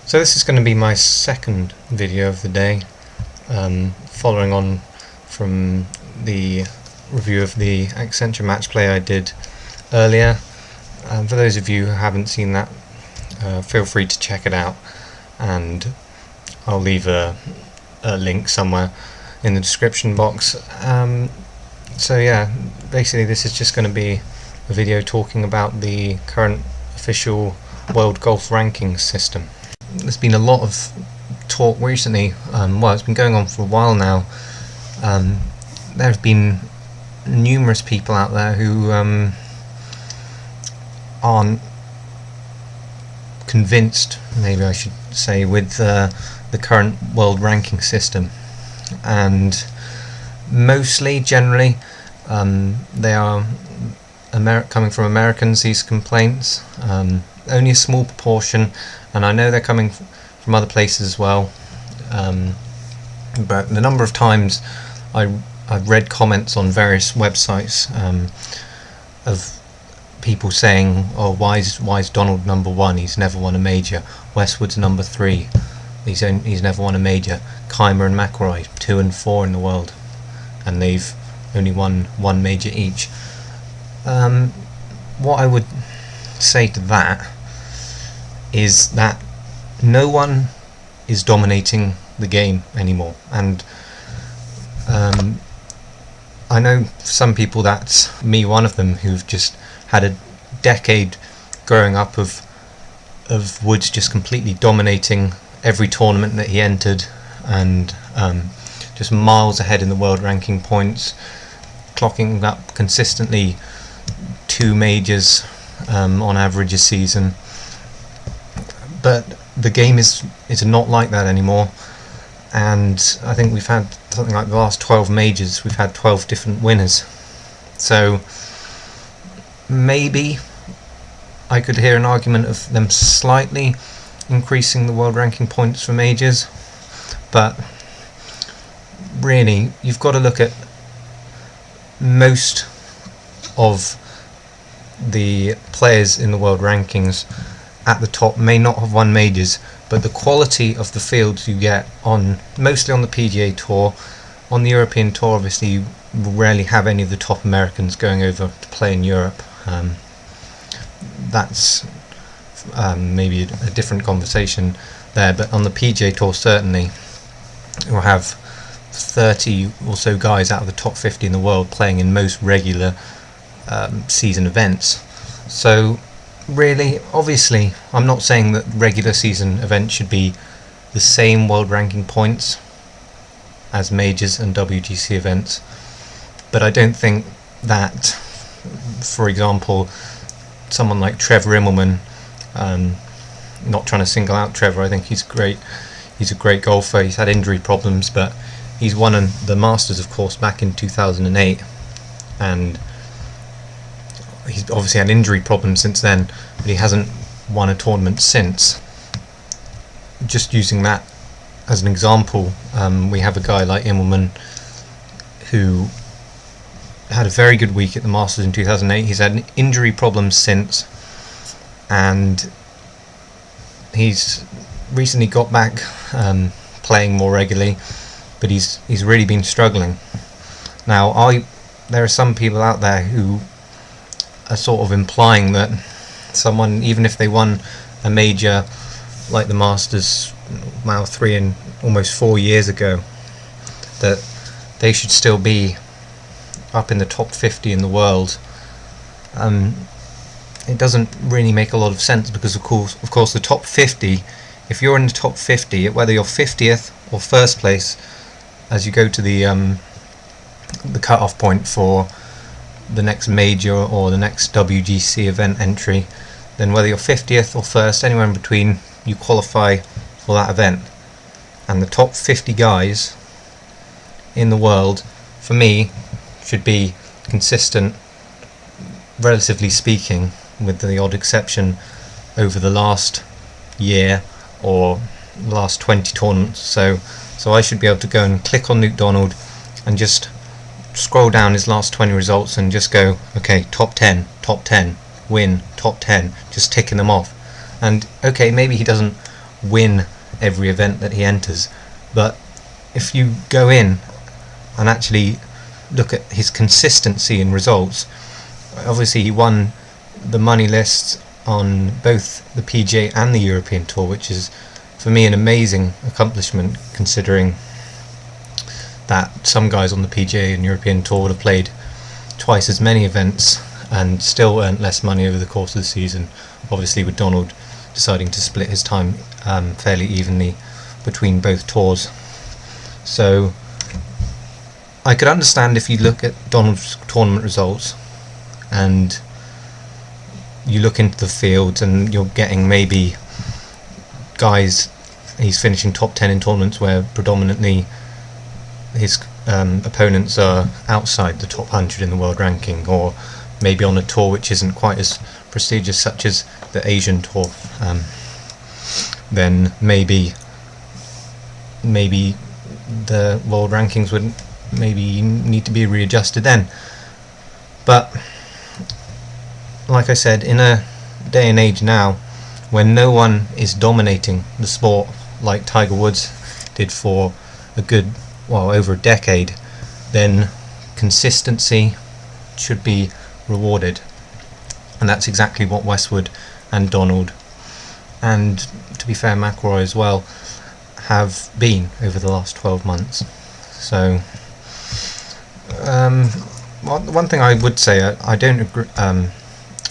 So this is going to be my second video of the day, following on from the review of the Accenture Match Play I did earlier. For those of you who haven't seen that, feel free to check it out, and I'll leave a link somewhere in the description box. So yeah, basically this is just going to be a video talking about the current official World Golf Rankings system. There's been a lot of talk recently, well, it's been going on for a while now. There have been numerous people out there who aren't convinced, maybe I should say, with the current world ranking system, and mostly, generally, they are coming from Americans, these complaints. Only a small proportion, and I know they're coming from other places as well, but the number of times I've read comments on various websites of people saying, "Oh, why is Donald number 1? He's never won a major. Westwood's number 3. He's never won a major. Kaymer and McIlroy 2 and 4 in the world, and they've only won one major each." What I would say to that is that no one is dominating the game anymore, and I know some people, that's me one of them, who've just had a decade growing up of Woods just completely dominating every tournament that he entered, and just miles ahead in the world ranking points, clocking up consistently 2 majors on average a season. But the game is not like that anymore, and I think we've had something like the last 12 majors, we've had 12 different winners. So maybe I could hear an argument of them slightly increasing the world ranking points for majors, but really you've got to look at most of the players in the world rankings at the top may not have won majors, but the quality of the fields you get mostly on the PGA Tour, on the European Tour, obviously you rarely have any of the top Americans going over to play in Europe. That's maybe a different conversation there, but on the PGA Tour certainly you'll have 30 or so guys out of the top 50 in the world playing in most regular season events. So really, obviously, I'm not saying that regular season events should be the same world ranking points as majors and WGC events, but I don't think that, for example, someone like Trevor Immelman, not trying to single out Trevor, I think he's great, he's a great golfer, he's had injury problems, but he's won the Masters, of course, back in 2008, and he's obviously had injury problems since then, but he hasn't won a tournament since. Just using that as an example, we have a guy like Immelman who had a very good week at the Masters in 2008. He's had injury problems since, and he's recently got back playing more regularly, but he's really been struggling. Now, there are some people out there who are sort of implying that someone, even if they won a major like the Masters now 3 and almost 4 years ago, that they should still be up in the top 50 in the world. It doesn't really make a lot of sense, because of course the top 50, if you're in the top 50, whether you're 50th or first place as you go to the cut-off point for the next major or the next WGC event entry, then whether you're 50th or first, anywhere in between, you qualify for that event. And the top 50 guys in the world, for me, should be consistent, relatively speaking, with the odd exception over the last year or the last 20 tournaments. So I should be able to go and click on Luke Donald and just scroll down his last 20 results and just go, okay, top 10, win, top 10, just ticking them off. And okay, maybe he doesn't win every event that he enters. But if you go in and actually look at his consistency in results, obviously he won the money lists on both the PGA and the European Tour, which is for me an amazing accomplishment, considering that some guys on the PGA and European Tour would have played twice as many events and still earned less money over the course of the season, obviously with Donald deciding to split his time fairly evenly between both tours. So I could understand if you look at Donald's tournament results and you look into the field and you're getting maybe guys, he's finishing top 10 in tournaments where predominantly his opponents are outside the top 100 in the world ranking, or maybe on a tour which isn't quite as prestigious, such as the Asian Tour, then maybe the world rankings would maybe need to be readjusted then. But like I said, in a day and age now when no one is dominating the sport like Tiger Woods did for over a decade, then consistency should be rewarded, and that's exactly what Westwood and Donald, and to be fair McIlroy as well, have been over the last 12 months. So one thing I would say I don't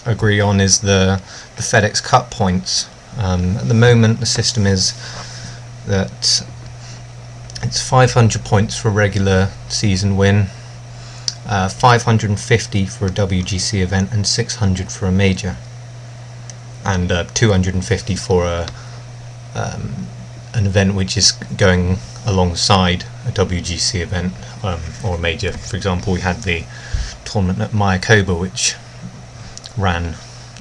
agree on is the FedEx Cup points. At the moment the system is that it's 500 points for a regular season win, 550 for a WGC event, and 600 for a major, and 250 for an event which is going alongside a WGC event or a major. For example, we had the tournament at Mayakoba which ran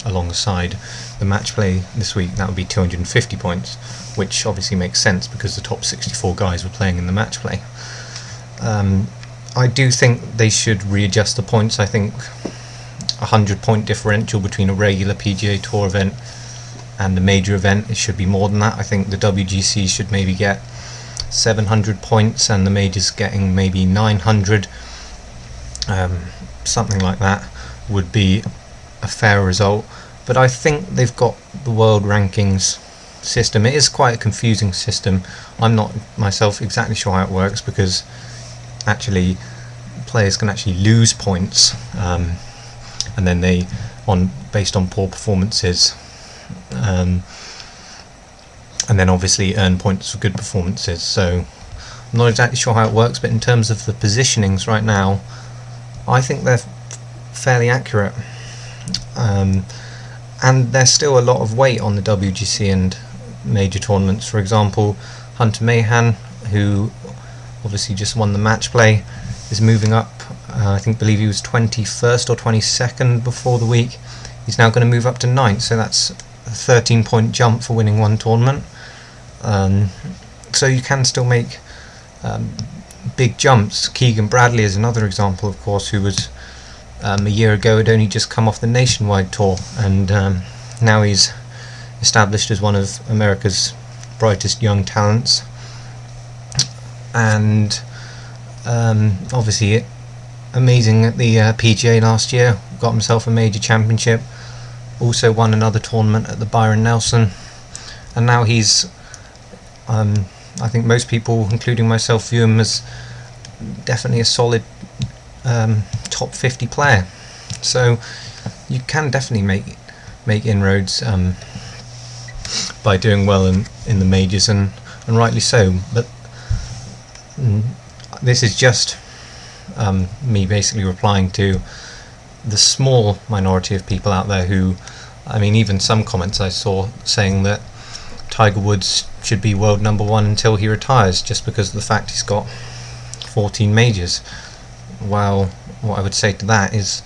alongside the match play this week. That would be 250 points, which obviously makes sense because the top 64 guys were playing in the match play. I do think they should readjust the points. I think 100 point differential between a regular PGA Tour event and the major event, it should be more than that. I think the WGC should maybe get 700 points and the majors getting maybe 900. Something like that would be a fair result. But I think they've got the world rankings system. It is quite a confusing system. I'm not myself exactly sure how it works, because actually players can actually lose points and then they based on poor performances, and then obviously earn points for good performances. So I'm not exactly sure how it works, but in terms of the positionings right now, I think they're fairly accurate, and there's still a lot of weight on the WGC and major tournaments. For example, Hunter Mahan, who obviously just won the match play, is moving up. I believe he was 21st or 22nd before the week. He's now going to move up to 9th, so that's a 13-point jump for winning one tournament. So you can still make big jumps. Keegan Bradley is another example, of course, who was a year ago had only just come off the Nationwide Tour, and now he's established as one of America's brightest young talents, and obviously amazing at the PGA last year, got himself a major championship, also won another tournament at the Byron Nelson, and now he's I think most people, including myself, view him as definitely a solid top 50 player. So you can definitely make inroads by doing well in the majors, and rightly so. But this is just me basically replying to the small minority of people out there who, even some comments I saw saying that Tiger Woods should be world number one until he retires, just because of the fact he's got 14 majors. Well, what I would say to that is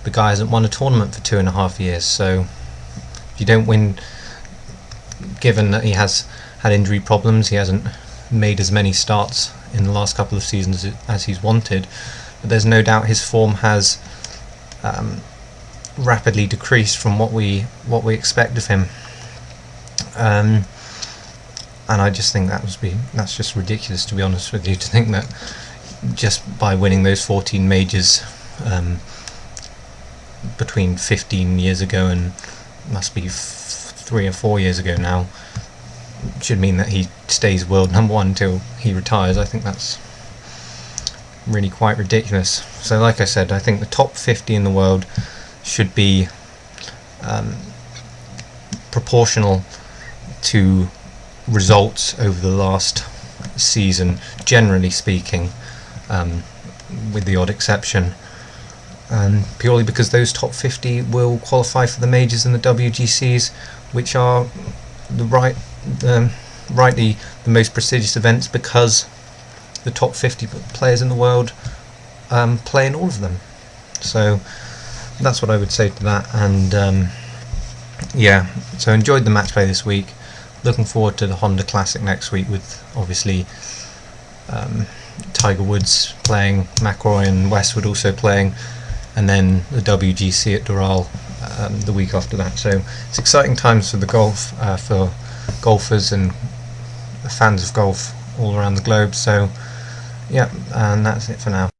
the guy hasn't won a tournament for 2.5 years, so if you don't win, given that he has had injury problems, he hasn't made as many starts in the last couple of seasons as he's wanted, but there's no doubt his form has rapidly decreased from what we expect of him. and I just think that's just ridiculous, to be honest with you, to think that just by winning those 14 majors between 15 years ago and must be 3 or 4 years ago now should mean that he stays world number one until he retires. I think that's really quite ridiculous. So like I said, I think the top 50 in the world should be proportional to results over the last season, generally speaking, with the odd exception, purely because those top 50 will qualify for the majors and the WGCs, which are rightly the most prestigious events, because the top 50 players in the world play in all of them. So that's what I would say to that. And yeah, so enjoyed the match play this week. Looking forward to the Honda Classic next week, with obviously Tiger Woods playing, McIlroy and Westwood also playing, and then the WGC at Doral the week after that. So it's exciting times for the golf, for golfers and fans of golf all around the globe. So yeah, and that's it for now.